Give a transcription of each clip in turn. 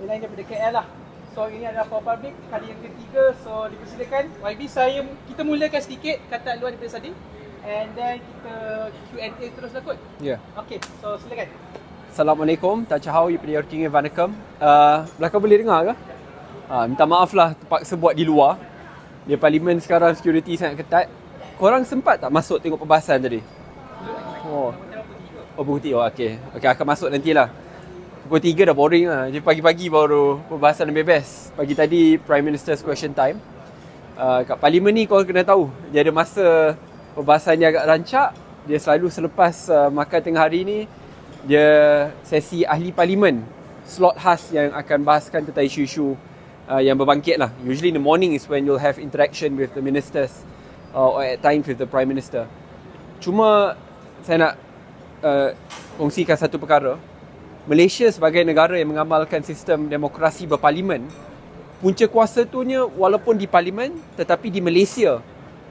lain daripada KL lah. So ini adalah for public kali yang ketiga. So dipersilakan YB, kita mulakan sedikit kata luar daripada tadi, and then kita Q&A terus lah kot. Ya. Okay, so silakan. Assalamualaikum, Tachahau, Yupriyorking Vanakam. Belakang boleh dengar ke? Minta maaf lah terpaksa buat di luar. Di parlimen sekarang security sangat ketat. Korang sempat tak masuk tengok perbahasan tadi? Pukul 3. Oh, okey. Okey, akan masuk nantilah. Pukul 3 dah boring lah. Jadi pagi-pagi baru perbahasan lebih best. Pagi tadi Prime Minister's question time. Kat parlimen ni korang kena tahu, dia ada masa perbahasannya agak rancak. Dia selalu selepas makan tengah hari ni, dia sesi ahli parlimen, slot khas yang akan bahaskan tentang isu-isu yang berbangkit lah. Usually in the morning is when you'll have interaction with the ministers or at times with the Prime Minister. Cuma saya nak kongsikan satu perkara. Malaysia sebagai negara yang mengamalkan sistem demokrasi berparlimen, punca kuasa tunya walaupun di parlimen, tetapi di Malaysia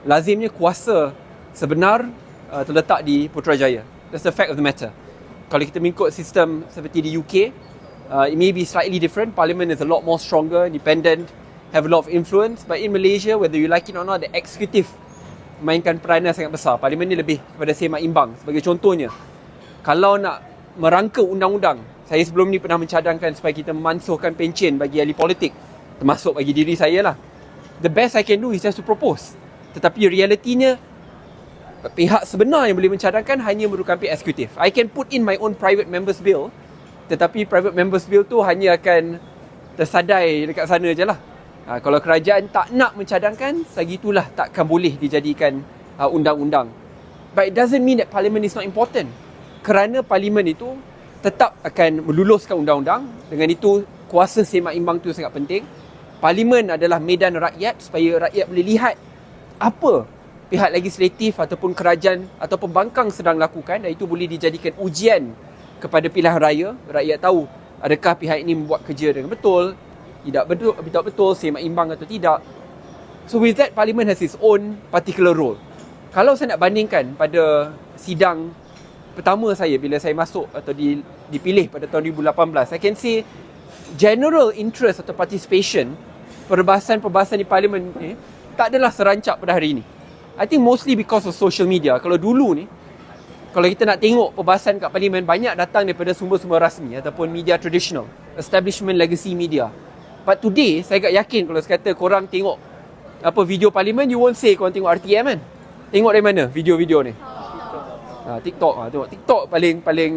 lazimnya kuasa sebenar terletak di Putrajaya. That's the fact of the matter. Kalau kita mengikut sistem seperti di UK, it may be slightly different. Parliament is a lot more stronger, independent, have a lot of influence. But in Malaysia, whether you like it or not, the executive mainkan peranan sangat besar. Parlimen ni lebih kepada seimbang. Sebagai contohnya, kalau nak merangka undang-undang, saya sebelum ni pernah mencadangkan supaya kita memansuhkan pencen bagi ahli politik, termasuk bagi diri saya lah. The best I can do is just to propose. Tetapi realitinya, pihak sebenar yang boleh mencadangkan hanya merupakan pihak eksekutif. I can put in my own private members bill, tetapi private members bill tu hanya akan tersadai dekat sana je lah. Kalau kerajaan tak nak mencadangkan, segitulah takkan boleh dijadikan undang-undang. But it doesn't mean that parliament is not important. Kerana parlimen itu tetap akan meluluskan undang-undang. Dengan itu, kuasa seimbang itu sangat penting. Parlimen adalah medan rakyat supaya rakyat boleh lihat apa pihak legislatif ataupun kerajaan atau pembangkang sedang lakukan, dan itu boleh dijadikan ujian kepada pilihan raya. Rakyat tahu adakah pihak ini membuat kerja dengan betul, tidak betul, seimbang atau tidak. So with that, Parliament has its own particular role. Kalau saya nak bandingkan pada sidang pertama saya bila saya masuk atau dipilih pada tahun 2018, I can say general interest atau participation perbahasan-perbahasan di Parlimen ni tak adalah serancak pada hari ini. I think mostly because of social media. Kalau dulu ni, kalau kita nak tengok perbahasan kat parlimen, banyak datang daripada sumber-sumber rasmi ataupun media traditional, establishment legacy media. But today, saya agak yakin kalau sekata korang tengok video parlimen, you won't say korang tengok RTM kan? Tengok dari mana video-video ni? TikTok. Tengok TikTok paling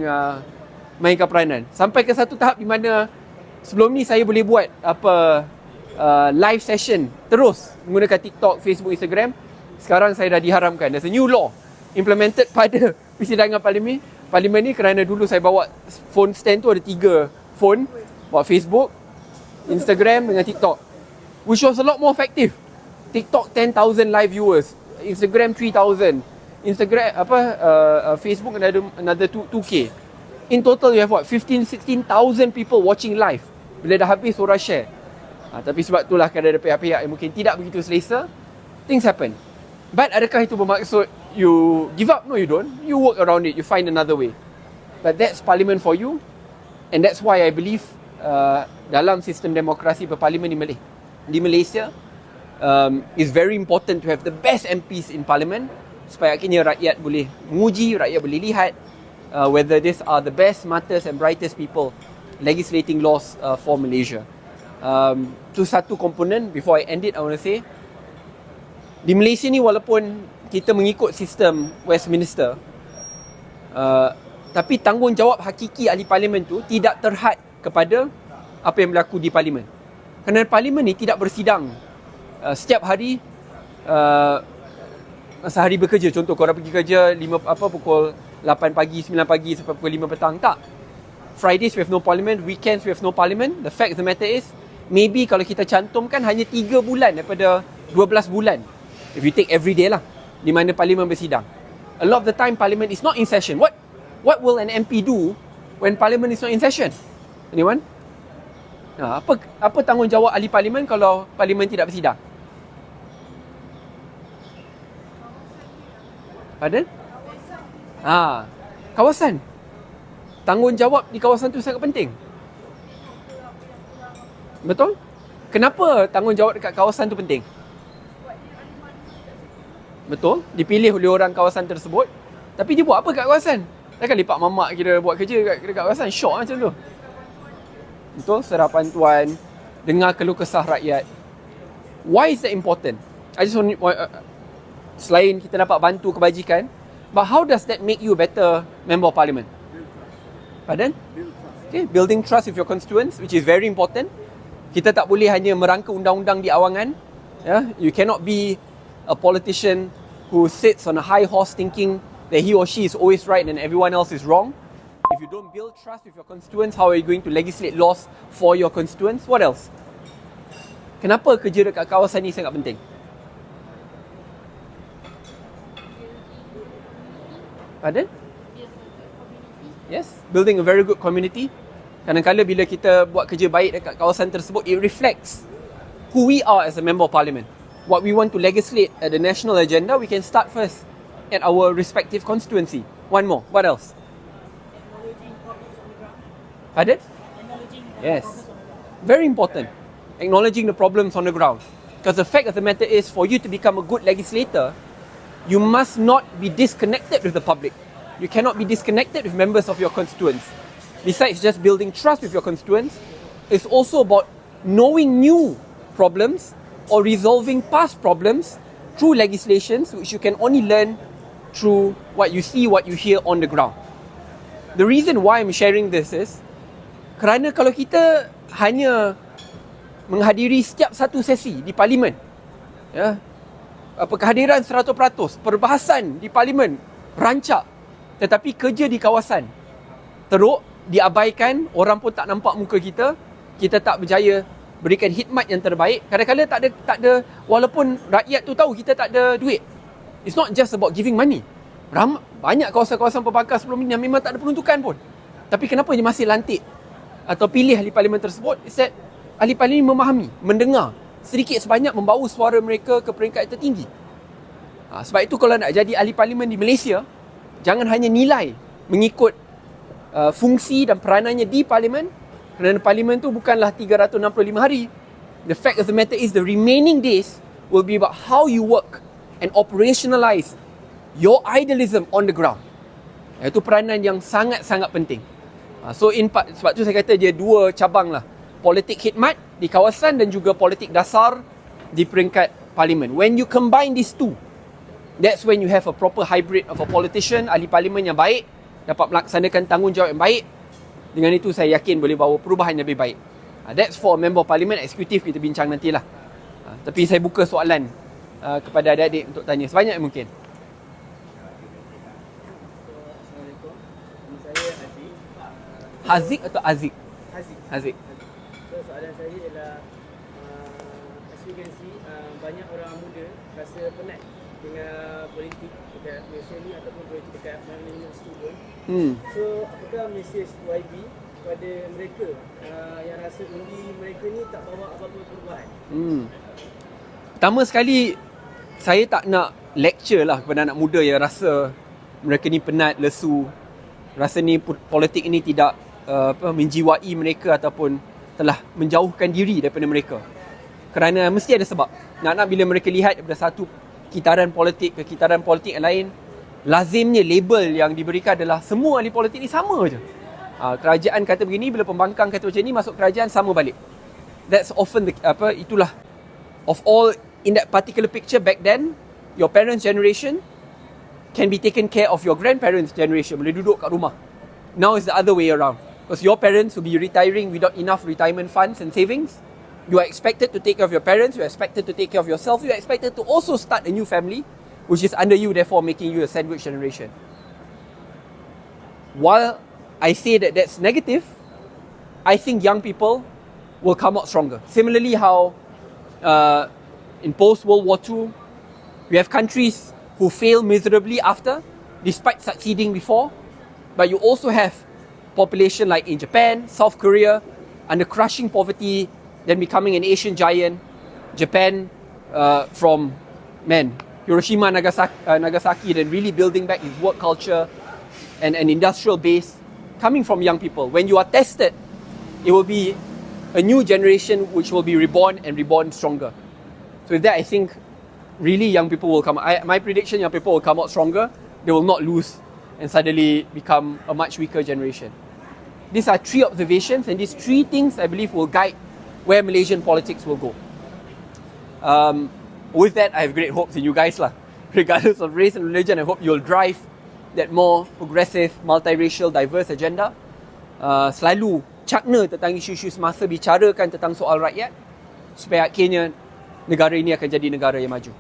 mainkan peranan. Sampai ke satu tahap di mana sebelum ni saya boleh buat live session terus menggunakan TikTok, Facebook, Instagram. Sekarang saya dah diharamkan. There's a new law implemented pada persidangan parlimen ni, kerana dulu saya bawa phone stand tu, ada 3 phone, bawa Facebook, Instagram dengan TikTok, which was a lot more effective. TikTok 10,000 live viewers, Instagram 3,000, Facebook another 2K. In total you have 15,000-16,000 people watching live. Bila dah habis orang share. Tapi sebab itulah kadang ada pihak-pihak yang mungkin tidak begitu selesa, things happen. But adakah itu bermaksud you give up? No, you don't. You work around it. You find another way. But that's parliament for you. And that's why I believe dalam sistem demokrasi berparlimen di Malaysia, is very important to have the best MPs in parliament, supaya akhirnya rakyat boleh menguji, rakyat boleh lihat whether these are the best, smartest and brightest people legislating laws for Malaysia. Itu satu komponen. Before I end it, I want to say, di Malaysia ni walaupun kita mengikut sistem Westminster, tapi tanggungjawab hakiki ahli parlimen tu tidak terhad kepada apa yang berlaku di parlimen. Kerana parlimen ni tidak bersidang setiap hari, sehari bekerja. Contoh korang pergi kerja pukul 8 pagi, 9 pagi sampai pukul 5 petang. Tak. Fridays we have no parliament, weekends we have no parliament. The fact of the matter is, maybe kalau kita cantumkan hanya 3 bulan daripada 12 bulan, if you take every day lah, di mana parlimen bersidang. A lot of the time parliament is not in session. What will an MP do when parliament is not in session? Anyone? Apa tanggungjawab ahli parlimen kalau parlimen tidak bersidang? Pardon? Kawasan. Tanggungjawab di kawasan tu sangat penting. Betul? Kenapa tanggungjawab dekat kawasan tu penting? Betul, dipilih oleh orang kawasan tersebut. Tapi dia buat apa kat kawasan? Takkan lipat mamak kira buat kerja dekat kawasan. Syok macam tu. Betul, serapan tuan, dengar keluh kesah rakyat. Why is that important? I just want selain kita dapat bantu kebajikan, but how does that make you a better member of parliament? Pardon? Okay, building trust with your constituents, which is very important. Kita tak boleh hanya merangka undang-undang di awangan. You cannot be a politician who sits on a high horse thinking that he or she is always right and everyone else is wrong. If you don't build trust with your constituents, how are you going to legislate laws for your constituents? What else? Kenapa kerja dekat kawasan ni sangat penting? Pardon? Yes, building a very good community. Kadang-kadang bila kita buat kerja baik dekat kawasan tersebut, it reflects who we are as a member of parliament. What we want to legislate at the national agenda, we can start first at our respective constituency. One more. What else? Pardon? Yes. Very important. Acknowledging the problems on the ground. Because the fact of the matter is, for you to become a good legislator, you must not be disconnected with the public. You cannot be disconnected with members of your constituents. Besides just building trust with your constituents, it's also about knowing new problems or resolving past problems through legislations which you can only learn through what you see, what you hear on the ground. The reason why I'm sharing this is kerana kalau kita hanya menghadiri setiap satu sesi di parlimen, kehadiran 100%, perbahasan di parlimen rancak, tetapi kerja di kawasan teruk, diabaikan, orang pun tak nampak muka kita, kita tak berjaya berikan khidmat yang terbaik. Kadang-kadang tak ada walaupun rakyat tu tahu kita tak ada duit. It's not just about giving money. Banyak kawasan-kawasan pelbagai sebelum ini yang memang tak ada peruntukan pun. Tapi kenapa dia masih lantik atau pilih ahli parlimen tersebut? Is that ahli parlimen memahami, mendengar, sedikit sebanyak membawa suara mereka ke peringkat tertinggi. Sebab itu kalau nak jadi ahli parlimen di Malaysia, jangan hanya nilai mengikut fungsi dan peranannya di parlimen, kerana parlimen tu bukanlah 365 hari. The fact of the matter is the remaining days will be about how you work and operationalize your idealism on the ground. Itu peranan yang sangat-sangat penting. Sebab tu saya kata dia dua cabang lah. Politik khidmat di kawasan dan juga politik dasar di peringkat parlimen. When you combine these two, that's when you have a proper hybrid of a politician, ahli parlimen yang baik, dapat melaksanakan tanggungjawab yang baik. Dengan itu saya yakin boleh bawa perubahan yang lebih baik. That's for member parlimen, eksekutif kita bincang nantilah. Tapi saya buka soalan kepada adik-adik untuk tanya sebanyak yang mungkin. Assalamualaikum. Saya Aziz. Haziq atau Aziq? Haziq. So soalan saya ialah as you can see, banyak orang muda rasa penat dengan politik dekat Malaysia ni ataupun politik dekat mana universiti pun. So apakah mesej YB kepada mereka yang rasa undi mereka ni tak bawa apa-apa perubahan? Pertama sekali, saya tak nak lecture lah kepada anak muda yang rasa mereka ni penat, lesu, rasa ni politik ini tidak menjiwai mereka ataupun telah menjauhkan diri daripada mereka. Kerana mesti ada sebab. Nak bila mereka lihat daripada satu kitaran politik ke kitaran politik yang lain, lazimnya label yang diberikan adalah semua ahli politik ni sama je. Kerajaan kata begini, bila pembangkang kata macam ni, masuk kerajaan sama balik. That's often itulah of all in that particular picture back then. Your parents' generation can be taken care of your grandparents' generation, boleh duduk kat rumah. Now is the other way around, because your parents will be retiring without enough retirement funds and savings. You are expected to take care of your parents, you are expected to take care of yourself, you are expected to also start a new family, which is under you, therefore making you a sandwich generation. While I say that that's negative, I think young people will come out stronger. Similarly, how in post-World War II, we have countries who fail miserably after, despite succeeding before, but you also have population like in Japan, South Korea, under crushing poverty, then becoming an Asian giant. Japan from Hiroshima, Nagasaki, then really building back its work culture and an industrial base coming from young people. When you are tested, it will be a new generation which will be reborn and reborn stronger. So with that, I think really young people will come. My prediction, young people will come out stronger. They will not lose and suddenly become a much weaker generation. These are 3 observations, and these 3 things I believe will guide where Malaysian politics will go. With that, I have great hopes in you guys lah. Regardless of race and religion, I hope you'll drive that more progressive, multiracial, diverse agenda. Selalu cakna tentang isu-isu semasa, bicarakan tentang soal rakyat, supaya akhirnya negara ini akan jadi negara yang maju.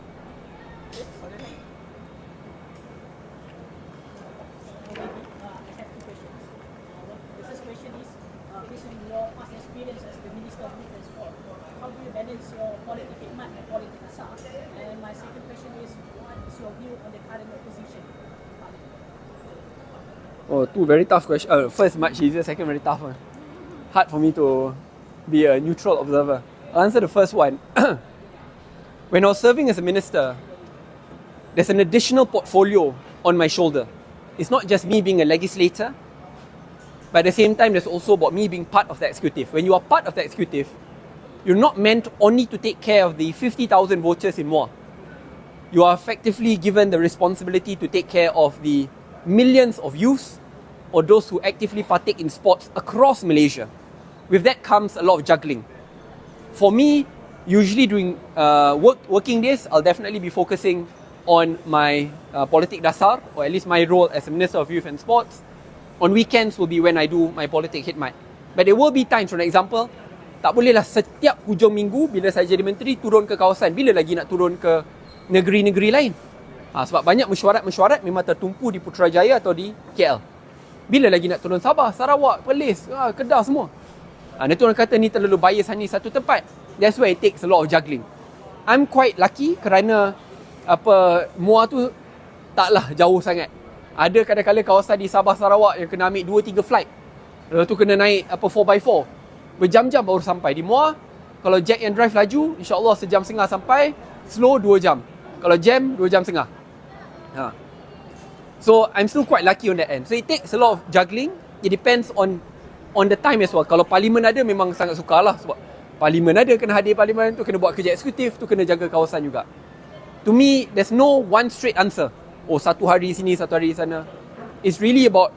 Oh, 2 very tough questions. First much easier, second very tough one. Hard for me to be a neutral observer. I'll answer the first one. When I was serving as a minister, there's an additional portfolio on my shoulder. It's not just me being a legislator, but at the same time, there's also about me being part of the executive. When you are part of the executive, you're not meant only to take care of the 50,000 voters in Muar. You are effectively given the responsibility to take care of the millions of youths or those who actively partake in sports across Malaysia. With that comes a lot of juggling. For me, usually during working days, I'll definitely be focusing on my politik dasar, or at least my role as a Minister of Youth and Sports. On weekends will be when I do my politik khidmat. But there will be times, for example, tak bolehlah setiap hujung minggu bila saya jadi menteri turun ke kawasan. Bila lagi nak turun ke negeri-negeri lain? Sebab banyak mesyuarat memang tertumpu di Putrajaya atau di KL. Bila lagi nak turun Sabah, Sarawak, Perlis, Kedah semua. Nanti orang kata ni terlalu bias hanya satu tempat. That's why it takes a lot of juggling. I'm quite lucky kerana Muar tu taklah jauh sangat. Ada kadang-kadang kawasan di Sabah, Sarawak yang kena ambil 2-3 flight. Lepas tu kena naik 4x4. Berjam-jam baru sampai. Di Muar, kalau jack and drive laju, insyaAllah sejam setengah sampai. Slow 2 jam. Kalau jam, 2 jam setengah. So I'm still quite lucky on that end. So it takes a lot of juggling. It depends on the time as well. Kalau parlimen ada, memang sangat sukar lah. Sebab parlimen ada, kena hadir parlimen tu, kena buat kerja eksekutif tu, kena jaga kawasan juga. To me, there's no one straight answer. Oh, satu hari sini, satu hari sana. It's really about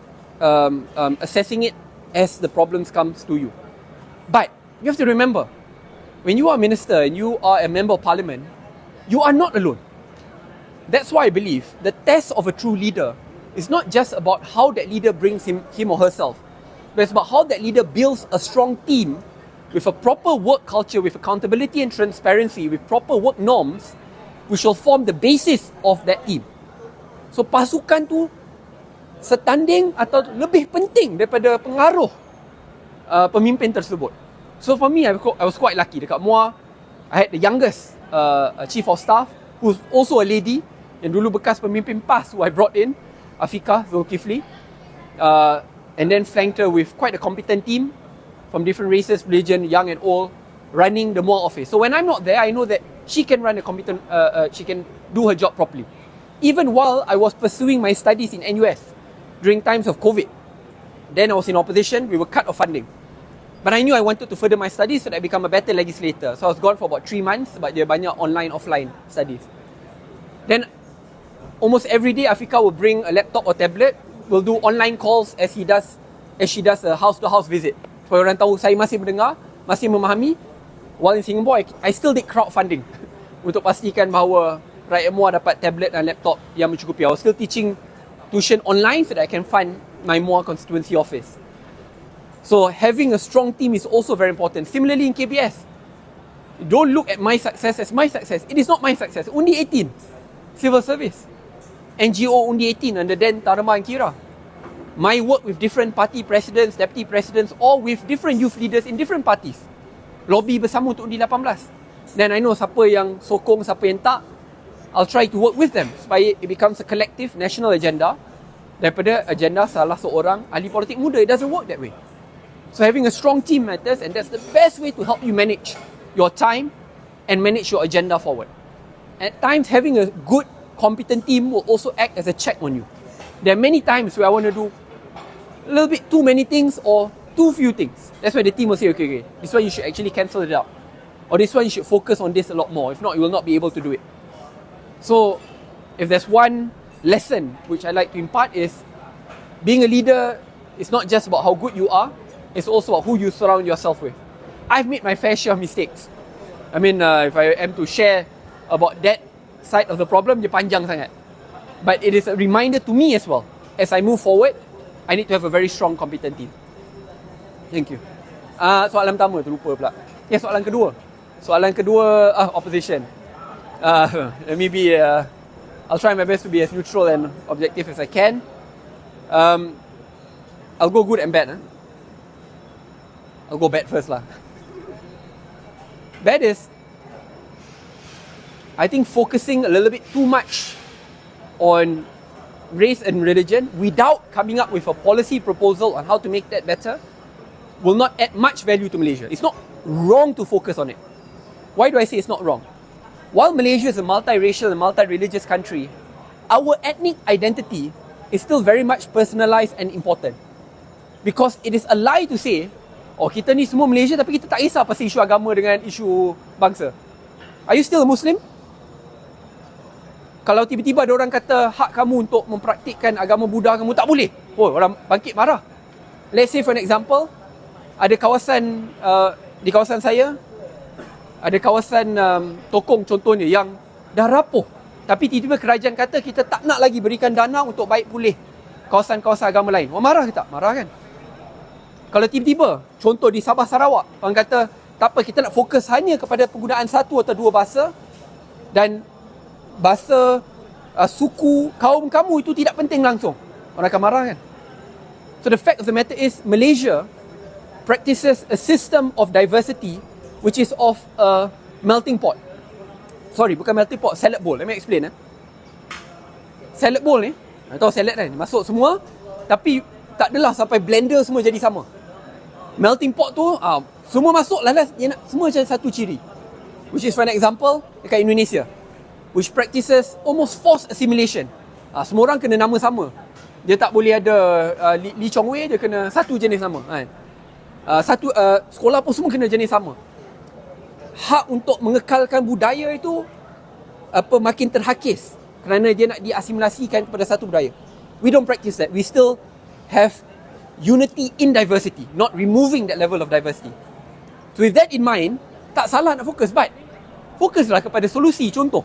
assessing it as the problems comes to you. But you have to remember, when you are a minister and you are a member of parliament, you are not alone. That's why I believe the test of a true leader is not just about how that leader brings him or herself, but it's about how that leader builds a strong team with a proper work culture, with accountability and transparency, with proper work norms, which will form the basis of that team. So pasukan tu setanding atau lebih penting daripada pengaruh pemimpin tersebut. So for me, I was quite lucky. Dekat Muar, I had the youngest chief of staff, who's also a lady, yang dulu bekas pemimpin PAS, who I brought in, Afiqah Zulkifli, and then flanked her with quite a competent team from different races, religion, young and old, running the Muar office. So when I'm not there, I know that she can run a competent, she can do her job properly. Even while I was pursuing my studies in NUS during times of COVID, then I was in opposition, we were cut off funding. But I knew I wanted to further my studies so that I become a better legislator. So I was gone for about 3 months, sebab dia banyak online, offline studies. Then almost every day, Afiqah will bring a laptop or tablet, will do online calls as she does a house-to-house visit. Supaya orang tahu saya masih mendengar, masih memahami. While in Singapore, I still did crowdfunding untuk pastikan bahawa rakyat Muar dapat tablet dan laptop yang mencukupi. I was still teaching tuition online so that I can fund my Muar constituency office. So having a strong team is also very important. Similarly in KBS, don't look at my success as my success. It is not my success. Undi 18, civil service. NGO Undi 18 under Dan Tarama and Kira. My work with different party presidents, deputy presidents, or with different youth leaders in different parties. Lobby bersama untuk Undi 18. Then I know siapa yang sokong, siapa yang tak. I'll try to work with them supaya it becomes a collective national agenda daripada agenda salah seorang ahli politik muda. It doesn't work that way. So having a strong team matters, and that's the best way to help you manage your time and manage your agenda forward. At times, having a good, competent team will also act as a check on you. There are many times where I want to do a little bit too many things or too few things. That's why the team will say, okay, this one you should actually cancel it out. Or this one you should focus on this a lot more. If not, you will not be able to do it. So, if there's one lesson which I like to impart is, being a leader is not just about how good you are, it's also about who you surround yourself with. I've made my fair share of mistakes. I mean, if I am to share about that side of the problem, dia panjang sangat. But it is a reminder to me as well. As I move forward, I need to have a very strong, competent team. Thank you. Soalan pertama terlupa pula. Soalan kedua. Soalan kedua, opposition. Maybe I'll try my best to be as neutral and objective as I can. I'll go good and bad. I'll go bad first lah. Bad is, I think focusing a little bit too much on race and religion without coming up with a policy proposal on how to make that better will not add much value to Malaysia. It's not wrong to focus on it. Why do I say it's not wrong? While Malaysia is a multiracial and multi-religious country, our ethnic identity is still very much personalised and important. Because it is a lie to say, oh, kita ni semua Malaysia tapi kita tak kisah pasal isu agama dengan isu bangsa. Are you still a Muslim? Kalau tiba-tiba ada orang kata hak kamu untuk mempraktikkan agama Buddha kamu tak boleh, oh, orang bangkit marah. Let's say for an example, ada kawasan di kawasan saya, ada kawasan Tokong contohnya yang dah rapuh, tapi tiba-tiba kerajaan kata kita tak nak lagi berikan dana untuk baik pulih kawasan-kawasan agama lain. Orang marah ke tak? Marah kan? Kalau tiba-tiba, contoh di Sabah Sarawak, orang kata tak apa, kita nak fokus hanya kepada penggunaan satu atau dua bahasa, dan bahasa suku kaum kamu itu tidak penting langsung, orang akan marah kan? So the fact of the matter is, Malaysia practices a system of diversity which is of a melting pot. Sorry, bukan melting pot, salad bowl. Let me explain. Salad bowl ni, tahu salad kan? Masuk semua, tapi tak adalah sampai blender semua jadi sama. Melting pot tu, semua masuk lalas, semua macam satu ciri. Which is for an example, dekat Indonesia, which practices almost forced assimilation. Semua orang kena nama sama. Dia tak boleh ada Lee Chong Wei, dia kena satu jenis nama kan? Sekolah pun semua kena jenis sama. Hak untuk mengekalkan budaya itu makin terhakis kerana dia nak diasimilasikan kepada satu budaya. We don't practice that. We still have unity in diversity, not removing that level of diversity. So with that in mind, tak salah nak fokus, but fokuslah kepada solusi. Contoh,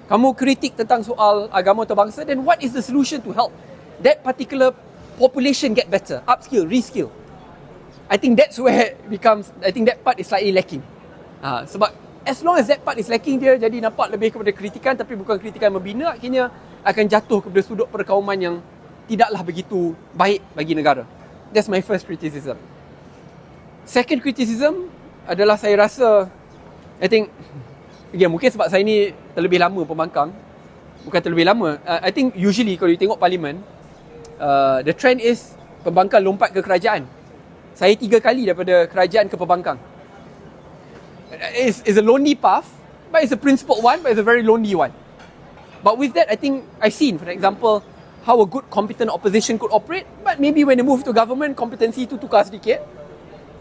kamu kritik tentang soal agama atau bangsa, then what is the solution to help that particular population get better, upskill, reskill? I think that's where it becomes, I think that part is slightly lacking. Sebab as long as that part is lacking, dia jadi nampak lebih kepada kritikan, tapi bukan kritikan membina, akhirnya akan jatuh kepada sudut perkauman yang tidaklah begitu baik bagi negara. That's my first criticism. Second criticism adalah saya rasa, I think, mungkin sebab saya ni terlebih lama pembangkang, bukan terlebih lama, I think usually kalau you tengok parlimen, the trend is pembangkang lompat ke kerajaan. Saya 3 kali daripada kerajaan ke pembangkang. It's a lonely path, but it's a principled one, but it's a very lonely one. But with that, I think I've seen, for example, how a good competent opposition could operate, but maybe when they move to government, competency tu tukar sedikit.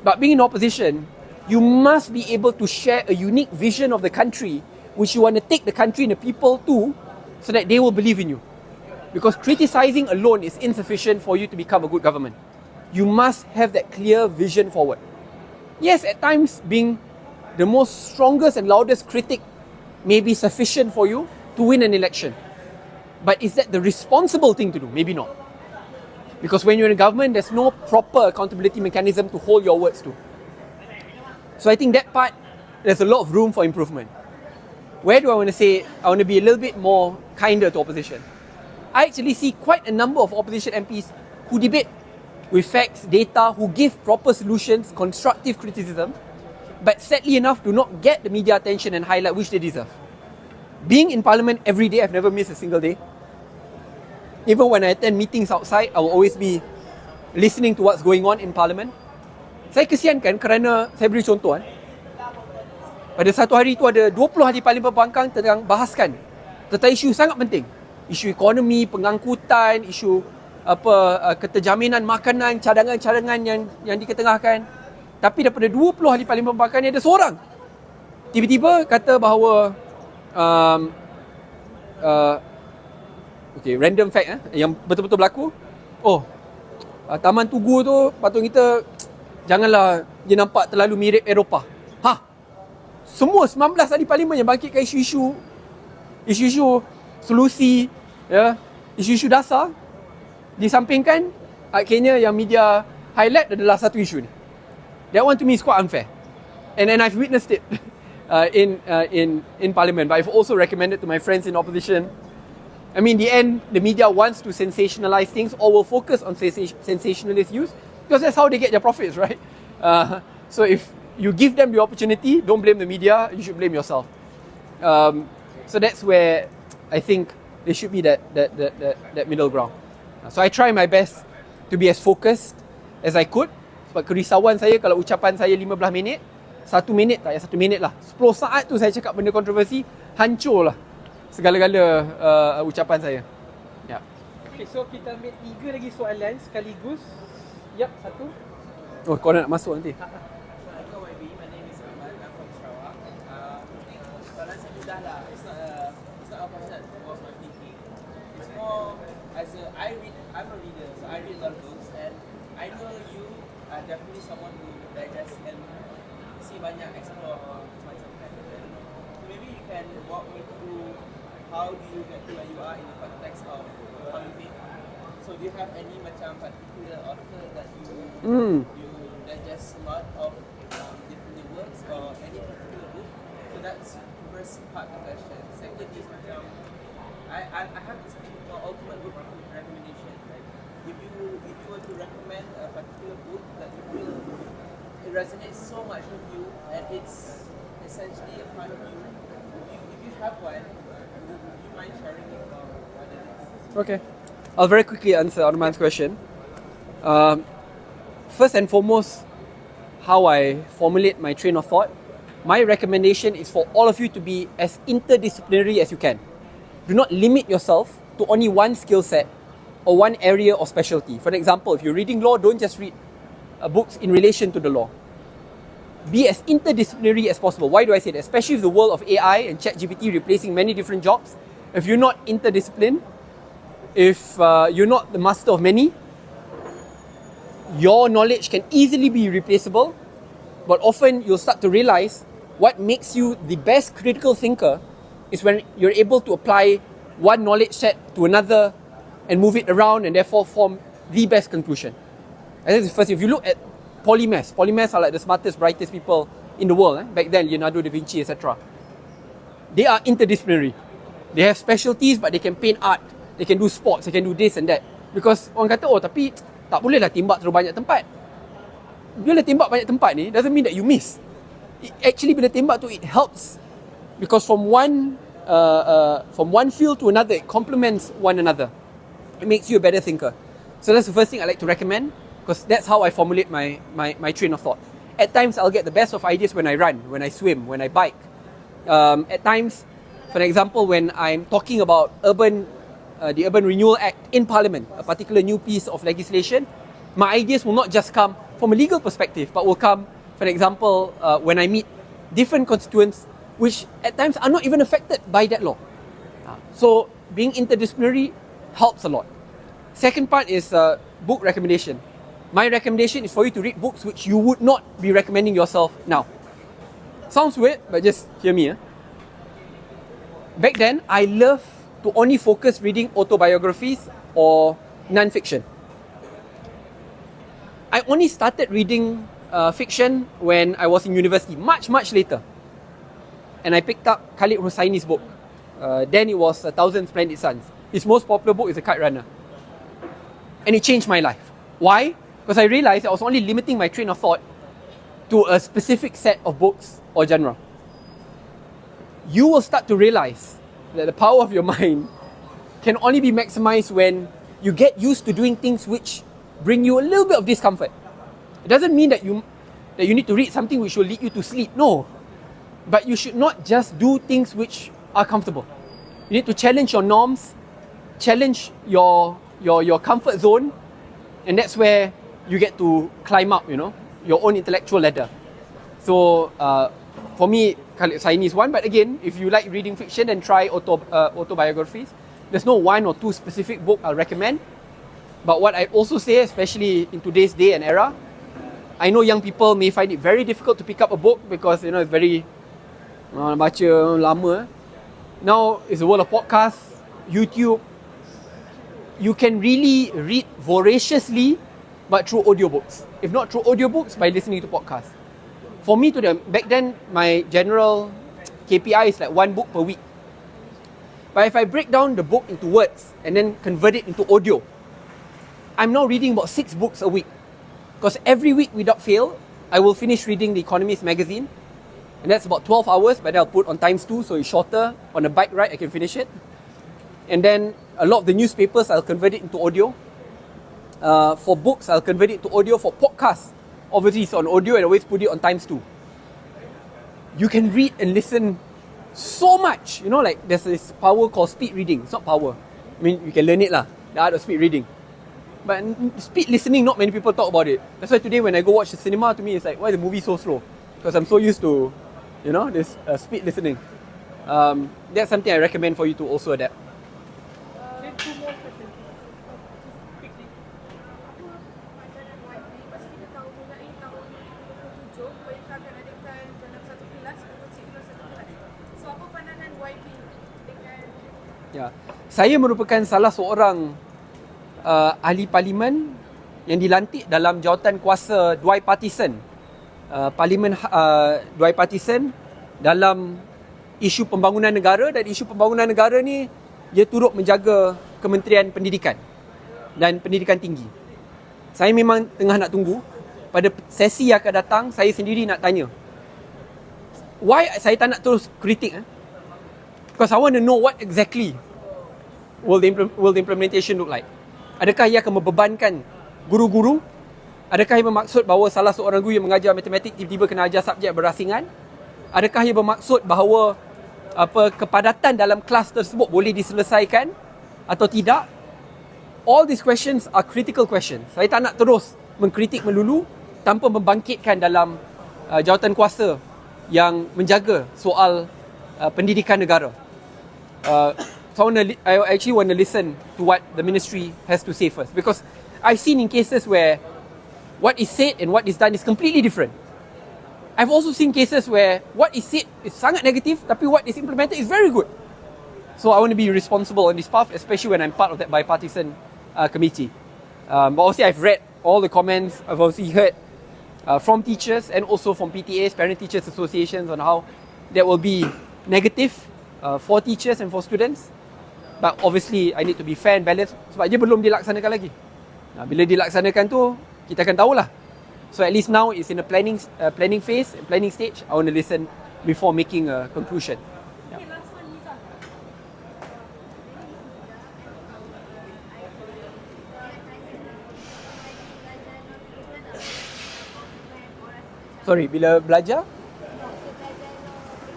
But being in opposition, you must be able to share a unique vision of the country, which you want to take the country and the people to, so that they will believe in you. Because criticizing alone is insufficient for you to become a good government. You must have that clear vision forward. Yes, at times being the most strongest and loudest critic may be sufficient for you to win an election. But is that the responsible thing to do? Maybe not. Because when you're in a government, there's no proper accountability mechanism to hold your words to. So I think that part, there's a lot of room for improvement. Where do I want to say, I want to be a little bit more kinder to opposition. I actually see quite a number of opposition MPs who debate with facts, data, who give proper solutions, constructive criticism, but sadly enough do not get the media attention and highlight which they deserve. Being in parliament every day, I've never missed a single day. Even when I attend meetings outside, I will always be listening to what's going on in parliament. Saya kesiankan kerana, saya beri contoh pada satu hari tu ada 20 ahli parlimen pembangkang tentang bahaskan tentang isu sangat penting. Isu ekonomi, pengangkutan, isu keterjaminan makanan, cadangan-cadangan yang diketengahkan. Tapi daripada 20 ahli parlimen perbankan ni ada seorang tiba-tiba kata bahawa random fact yang betul-betul berlaku. Taman Tugu tu patut kita janganlah dia nampak terlalu mirip Eropah. Semua 19 ahli parlimen yang bangkitkan isu-isu solusi, isu-isu dasar disampingkan, akhirnya yang media highlight adalah satu isu ni. That one to me is quite unfair. And I've witnessed it in Parliament, but I've also recommended to my friends in opposition. I mean, in the end, the media wants to sensationalize things or will focus on sensationalist views because that's how they get their profits, right? So if you give them the opportunity, don't blame the media, you should blame yourself. So that's where I think there should be that middle ground. So I try my best to be as focused as I could. Sebab kerisauan saya kalau ucapan saya 15 minit, 1 minit tak, 1 minit lah, 10 saat tu saya cakap benda kontroversi, hancur lah segala-gala ucapan saya. Okay, so kita ambil 3 lagi soalan sekaligus. Yap, satu. Kau nak masuk nanti? Soalan saya mudah lah. It's not about that. What's my thinking? It's more I'm a reader, so I read a lot of books, and I know you are definitely someone who digest and see banyak, explore macam kan. So maybe you can walk me through how do you get to where you are in the context of how you think. So do you have any macam particular author that you digest a lot of different works or any particular book? So that's the first part of the question. Second is macam I have this thing called ultimate book recommendation. Right? If you were to recommend a particular book that you feel it resonates so much with you and it's essentially a part of you, if you have one, would you mind sharing it about what it is? Okay. I'll very quickly answer Arman's question. First and foremost, how I formulate my train of thought, my recommendation is for all of you to be as interdisciplinary as you can. Do not limit yourself to only one skill set or one area or specialty. For example, if you're reading law, don't just read books in relation to the law. Be as interdisciplinary as possible. Why do I say that? Especially with the world of AI and ChatGPT replacing many different jobs. If you're not interdisciplined, if you're not the master of many, your knowledge can easily be replaceable, but often you'll start to realize what makes you the best critical thinker is when you're able to apply one knowledge set to another and move it around and therefore form the best conclusion. I think first, if you look at polymaths are like the smartest, brightest people in the world. Back then, Leonardo da Vinci, etc. They are interdisciplinary. They have specialties, but they can paint art, they can do sports, they can do this and that. Because orang kata, tapi tak boleh lah tembak terlalu banyak tempat. Bila tembak banyak tempat ni, doesn't mean that you miss. Actually, bila tembak tu, it helps. Because from one field to another, it complements one another. It makes you a better thinker. So that's the first thing I like to recommend, because that's how I formulate my train of thought. At times, I'll get the best of ideas when I run, when I swim, when I bike. At times, for example, when I'm talking about the Urban Renewal Act in Parliament, a particular new piece of legislation, my ideas will not just come from a legal perspective, but will come, for example, when I meet different constituents, which at times are not even affected by that law. So being interdisciplinary helps a lot. Second part is book recommendation. My recommendation is for you to read books which you would not be recommending yourself now. Sounds weird, but just hear me. Back then, I love to only focus reading autobiographies or non-fiction. I only started reading fiction when I was in university, much later. And I picked up Khalid Hosseini's book. Then it was 1,000 Splendid Suns. His most popular book is The Kite Runner. And it changed my life. Why? Because I realized I was only limiting my train of thought to a specific set of books or genre. You will start to realize that the power of your mind can only be maximized when you get used to doing things which bring you a little bit of discomfort. It doesn't mean that you need to read something which will lead you to sleep. No. But you should not just do things which are comfortable. You need to challenge your norms, challenge your your comfort zone, and that's where you get to climb up, your own intellectual ladder. So for me, Khalid Hossaini is one, but again, if you like reading fiction, then try autobiographies. There's no one or two specific book I'll recommend. But what I also say, especially in today's day and era, I know young people may find it very difficult to pick up a book because it's very baca lama. Now it's the world of podcasts, YouTube. You can really read voraciously, but through audiobooks. If not through audiobooks, by listening to podcasts. For me, back then, my general KPI is like 1 book per week. But if I break down the book into words and then convert it into audio, I'm now reading about 6 books a week. Because every week, without fail, I will finish reading The Economist magazine. And that's about 12 hours, but I'll put on ×2, so it's shorter. On a bike ride, I can finish it. And then a lot of the newspapers, I'll convert it into audio. For books, I'll convert it to audio. For podcasts, obviously it's on audio, and I always put it on ×2. You can read and listen so much. Like there's this power called speed reading. It's not power. I mean, you can learn it lah, the art of speed reading. But speed listening, not many people talk about it. That's why today when I go watch the cinema, to me it's like, why is the movie so slow? Because I'm so used to, this speed listening. That's something I recommend for you to also adapt. Then 2 more questions. Quickly. Macam kita tahu mengenai tahun 2027 mereka akan adakan dalam satu kelas ataupun siklos satu kelas. So apa pandangan YB dengan Ya, saya merupakan salah seorang ahli parlimen yang dilantik dalam jawatan kuasa Dwai-partisan. Parlimen Dwai-partisan dalam isu pembangunan negara, dan isu pembangunan negara ni dia turut menjaga Kementerian Pendidikan dan Pendidikan Tinggi. Saya memang tengah nak tunggu. Pada sesi yang akan datang, saya sendiri nak tanya, why saya tak nak terus kritik? Because I want to know what exactly will the implementation look like. Adakah ia akan membebankan guru-guru? Adakah ia bermaksud bahawa salah seorang guru yang mengajar matematik tiba-tiba kena ajar subjek berasingan? Adakah ia bermaksud bahawa kepadatan dalam kelas tersebut boleh diselesaikan atau tidak? All these questions are critical questions. Saya tak nak terus mengkritik melulu tanpa membangkitkan dalam jawatan kuasa yang menjaga soal pendidikan negara. So I actually want to listen to what the ministry has to say first, because I've seen in cases where what is said and what is done is completely different. I've also seen cases where what is said is sangat negative, tapi what is implemented is very good. So I want to be responsible on this path, especially when I'm part of that bipartisan committee. But obviously I've read all the comments. I've obviously heard from teachers and also from PTAs, Parent Teachers Associations, on how that will be negative for teachers and for students. But obviously I need to be fair and balanced sebab dia belum dilaksanakan lagi. Bila dilaksanakan tu, kita akan tahulah. So at least now it's in a planning phase, planning stage. I want to listen before making a conclusion. okay, last one Liza. Sorry, bila belajar?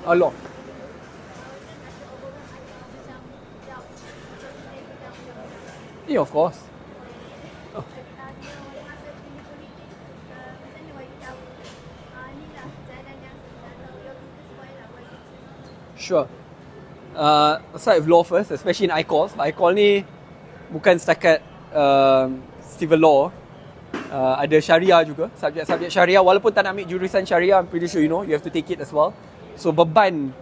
Allah. Yeah, of course. Sure. Start with law first, especially in I-Calls. I-Call ni bukan setakat civil law. Ada syariah juga, subjek-subjek syariah. Walaupun tak nak ambil jurusan syariah, I'm pretty sure you have to take it as well. So beban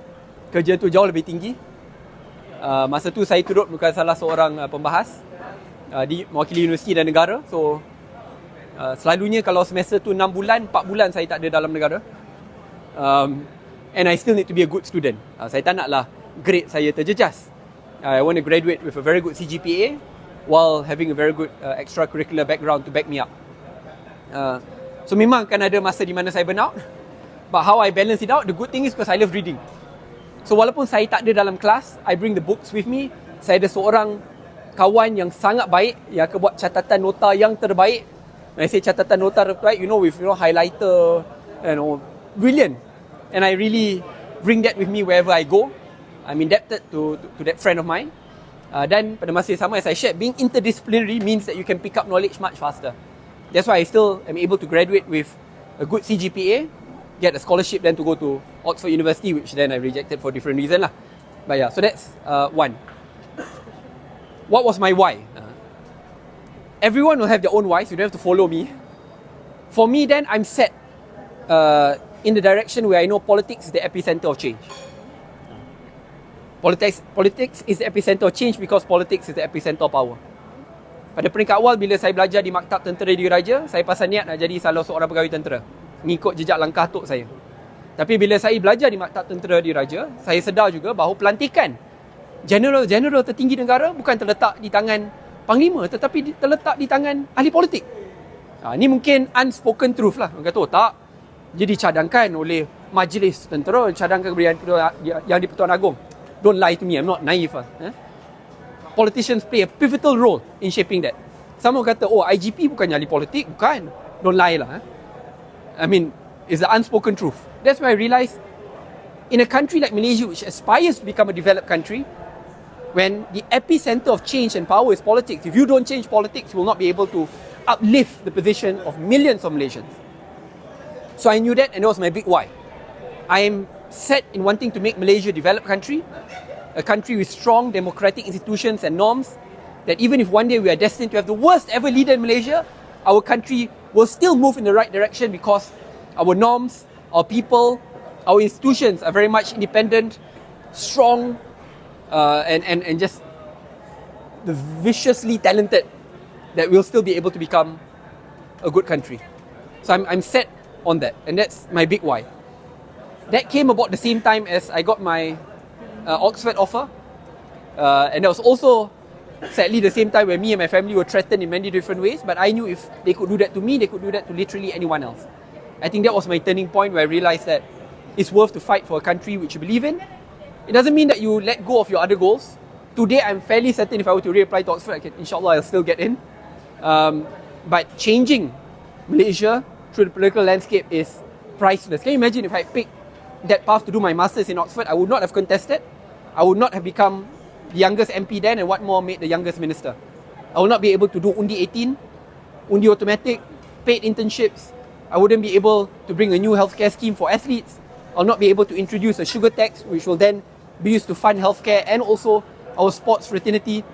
kerja tu jauh lebih tinggi. Masa tu saya turut bukan salah seorang pembahas di mewakili universiti dan negara. So selalunya kalau semester tu 6 bulan, 4 bulan saya tak ada dalam negara. And I still need to be a good student. Saya tak naklah grade saya terjejas. I want to graduate with a very good CGPA while having a very good extracurricular background to back me up. So memang akan ada masa di mana saya burn out. But how I balance it out, the good thing is because I love reading. So walaupun saya tak ada dalam kelas, I bring the books with me. Saya ada seorang kawan yang sangat baik yang akan buat catatan nota yang terbaik. When I say catatan nota terbaik, with highlighter, brilliant. And I really bring that with me wherever I go. I'm indebted to that friend of mine. Dan pada masa yang sama, as I shared, being interdisciplinary means that you can pick up knowledge much faster. That's why I still am able to graduate with a good CGPA, get a scholarship then to go to Oxford University, which then I rejected for different reason lah. But yeah, so that's one. What was my why? Everyone will have their own why, so you don't have to follow me. For me then, I'm set in the direction where I know politics is the epicenter of change. Politics is the epicenter of change because politics is the epicenter of power. Pada peringkat awal bila saya belajar di Maktab Tentera Diraja, saya pasal niat nak jadi salah seorang pegawai tentera, mengikut jejak langkah atuk saya. Tapi bila saya belajar di Maktab Tentera Diraja, saya sedar juga bahawa pelantikan general tertinggi negara bukan terletak di tangan panglima, tetapi terletak di tangan ahli politik. Ini mungkin unspoken truth lah. Orang kata, oh tak, dia dicadangkan oleh majlis tentera, cadangkan yang di-Pertuan Agong. Don't lie to me, I'm not naive lah. Politicians play a pivotal role in shaping that. Sama kata, oh IGP bukannya ahli politik, bukan. Don't lie lah. I mean, it's the unspoken truth. That's why I realised, in a country like Malaysia, which aspires to become a developed country, when the epicenter of change and power is politics, if you don't change politics, you will not be able to uplift the position of millions of Malaysians. So I knew that, and that was my big why. I am set in wanting to make Malaysia a developed country, a country with strong democratic institutions and norms, that even if one day we are destined to have the worst ever leader in Malaysia, our country will still move in the right direction because our norms, our people, our institutions are very much independent, strong, and just viciously talented, that we'll still be able to become a good country. So I'm set on that, and that's my big why. That came about the same time as I got my Oxford offer, and that was also sadly the same time where me and my family were threatened in many different ways, but I knew if they could do that to me, they could do that to literally anyone else. I think that was my turning point where I realised that it's worth to fight for a country which you believe in. It doesn't mean that you let go of your other goals. Today I'm fairly certain if I were to reapply to Oxford, inshallah I'll still get in. But changing Malaysia through the political landscape is priceless. Can you imagine if I picked that path to do my masters in Oxford? I would not have contested. I would not have become the youngest MP then, and what more, made the youngest minister. I will not be able to do Undi 18, Undi automatic, paid internships. I wouldn't be able to bring a new healthcare scheme for athletes. I'll not be able to introduce a sugar tax, which will then be used to fund healthcare and also our sports fraternity.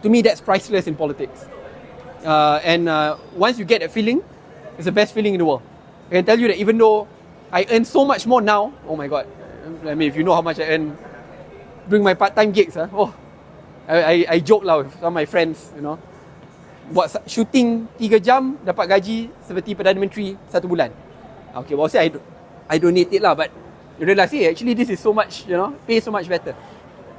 To me, that's priceless in politics. And once you get that feeling, it's the best feeling in the world. I can tell you that even though I earn so much more now, oh my god, I mean, if you know how much I earn during my part-time gigs, I joke lah with some of my friends, you know, buat shooting 3 jam, dapat gaji seperti Perdana Menteri 1 bulan. Okay, well, I donate it lah, but you realise, hey, actually this is so much, you know, pay so much better.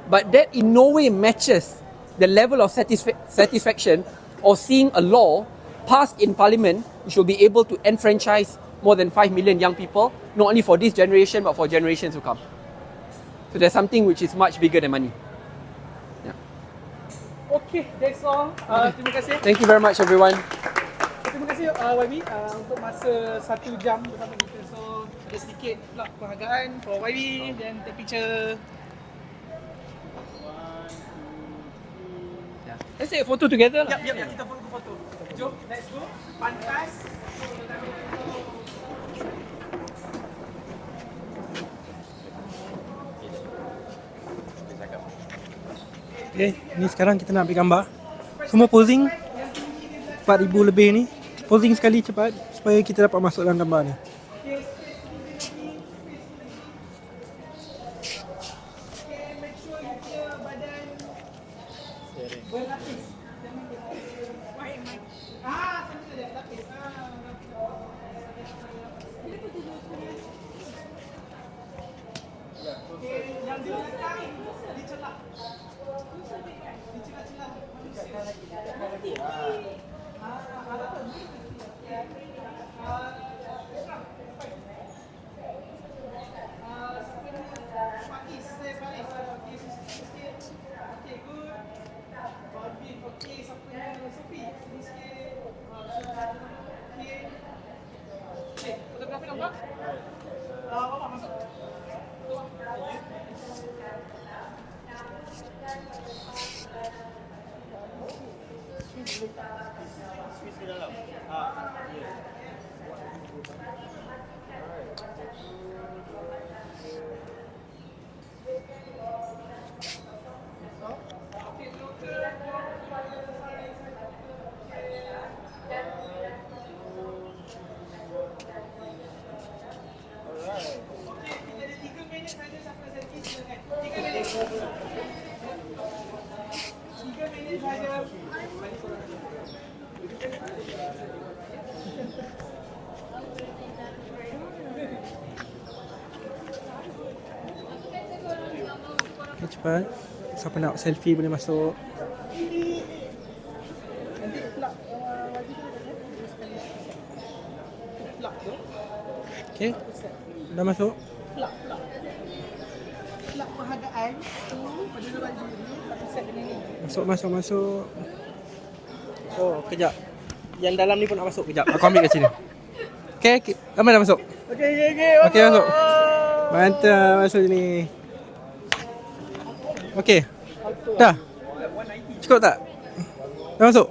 But that in no way matches the level of satisfaction of seeing a law passed in Parliament which will be able to enfranchise more than 5 million young people, not only for this generation but for generations to come. So there's something which is much bigger than money. Okay, that's all. Terima kasih. Thank you very much, everyone. Terima kasih YB untuk masa 1 jam bersama kita. So ada sedikit pula penghargaan for YB dan take picture. Let's take a photo together lah. Yap, kita foto. Jom, let's go. Pantas. Okay, ni sekarang kita nak ambil gambar. Semua posing 4,000 lebih ni. Posing sekali cepat supaya kita dapat masuk dalam gambar ni. minit saja. Okay, cepat. Siapa nak selfie boleh masuk. Nanti plug wajib tu dah sekali. Plug tu. Okay. Dah masuk. Plug. Plug penghargaan tu pada luar diri tapi set dengan ni. Masuk. Oh, kejap. Yang dalam ni pun nak masuk kejap. Aku ambil kat sini. Okay, ramai dah masuk. Okay, masuk. Mantap masuk sini. Okay. Dah. Cukup tak? Dah masuk?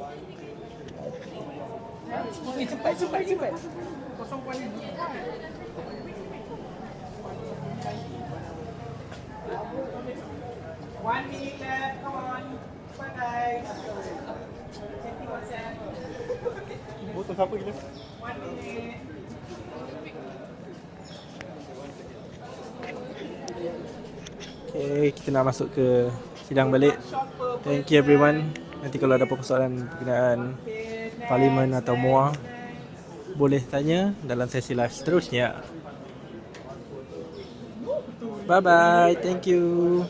Cepat. 0.5. 1 minute left, come on. Bye guys. Setting WhatsApp. Botol siapa gila? 1 minute. Okay, kita nak masuk ke sidang balik. Thank you everyone. Nanti kalau ada apa persoalan berkenaan Parlimen atau MUA, boleh tanya dalam sesi live seterusnya. Bye bye, thank you.